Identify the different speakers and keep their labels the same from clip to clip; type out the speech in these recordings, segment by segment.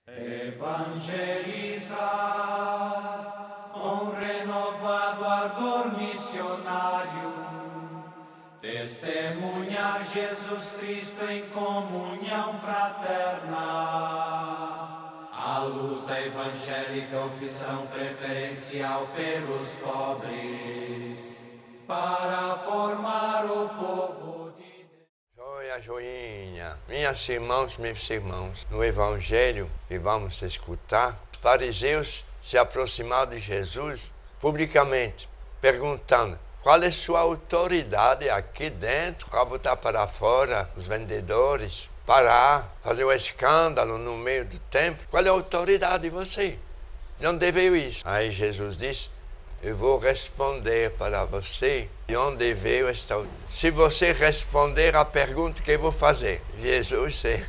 Speaker 1: Evangelizar com renovado ardor missionário, testemunhar Jesus Cristo em comunhão fraterna, à luz da evangélica opção preferencial pelos pobres, para formar o povo de Deus.
Speaker 2: Joia, joinha, minhas irmãs, meus irmãos, no Evangelho que vamos escutar, os fariseus se aproximaram de Jesus publicamente, perguntando: qual é sua autoridade aqui dentro para botar para fora os vendedores, parar, fazer um escândalo no meio do templo? Qual é a autoridade de você? De onde veio isso? Aí Jesus disse: eu vou responder para você de onde veio esta autoridade. Se você responder a pergunta que eu vou fazer, Jesus é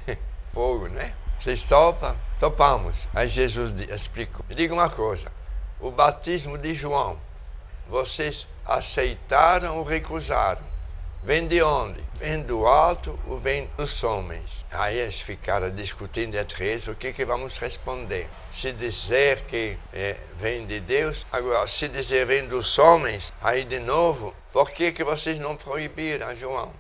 Speaker 2: fogo, né? Vocês topam? Topamos. Aí Jesus explicou. Me diga uma coisa: o batismo de João, vocês aceitaram ou recusaram? Vem de onde? Vem do alto ou vem dos homens? Aí eles ficaram discutindo entre eles o que vamos responder. Se dizer que vem de Deus, agora se dizer vem dos homens, aí de novo, por que vocês não proibiram João?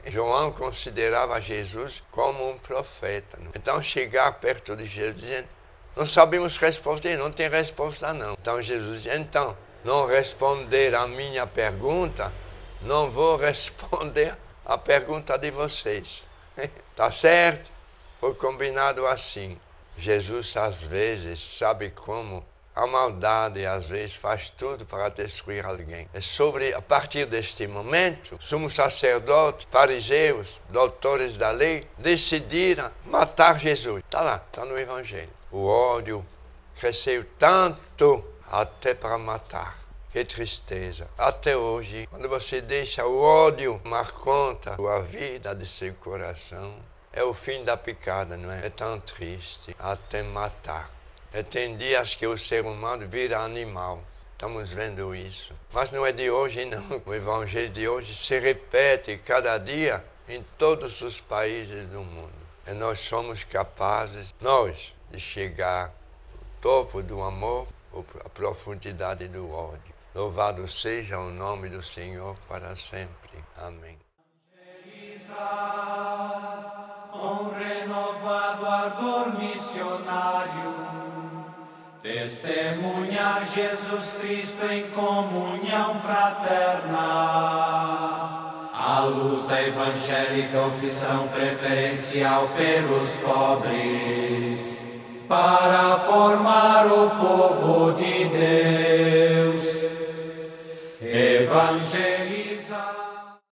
Speaker 2: João considerava Jesus como um profeta. Então chegar perto de Jesus dizendo: não sabemos responder, não tem resposta não. Então Jesus disse: então, não responder a minha pergunta, não vou responder a pergunta de vocês. Tá certo? Foi combinado assim. Jesus às vezes sabe como a maldade às vezes faz tudo para destruir alguém. É sobre, a partir deste momento, sumos sacerdotes, fariseus, doutores da lei, decidiram matar Jesus. Está lá, está no Evangelho. O ódio cresceu tanto até para matar. Que tristeza. Até hoje, quando você deixa o ódio tomar conta da sua vida, de seu coração, é o fim da picada, não é? É tão triste, até matar. Tem dias que o ser humano vira animal. Estamos vendo isso. Mas não é de hoje, não. O Evangelho de hoje se repete cada dia em todos os países do mundo. E nós somos capazes, nós, de chegar ao topo do amor ou à profundidade do ódio. Louvado seja o nome do Senhor para sempre. Amém.
Speaker 1: Evangelizar com renovado ardor missionário, testemunhar Jesus Cristo em comunhão fraterna, à luz da evangélica opção preferencial pelos pobres, para formar o povo de Deus. Evangelizar.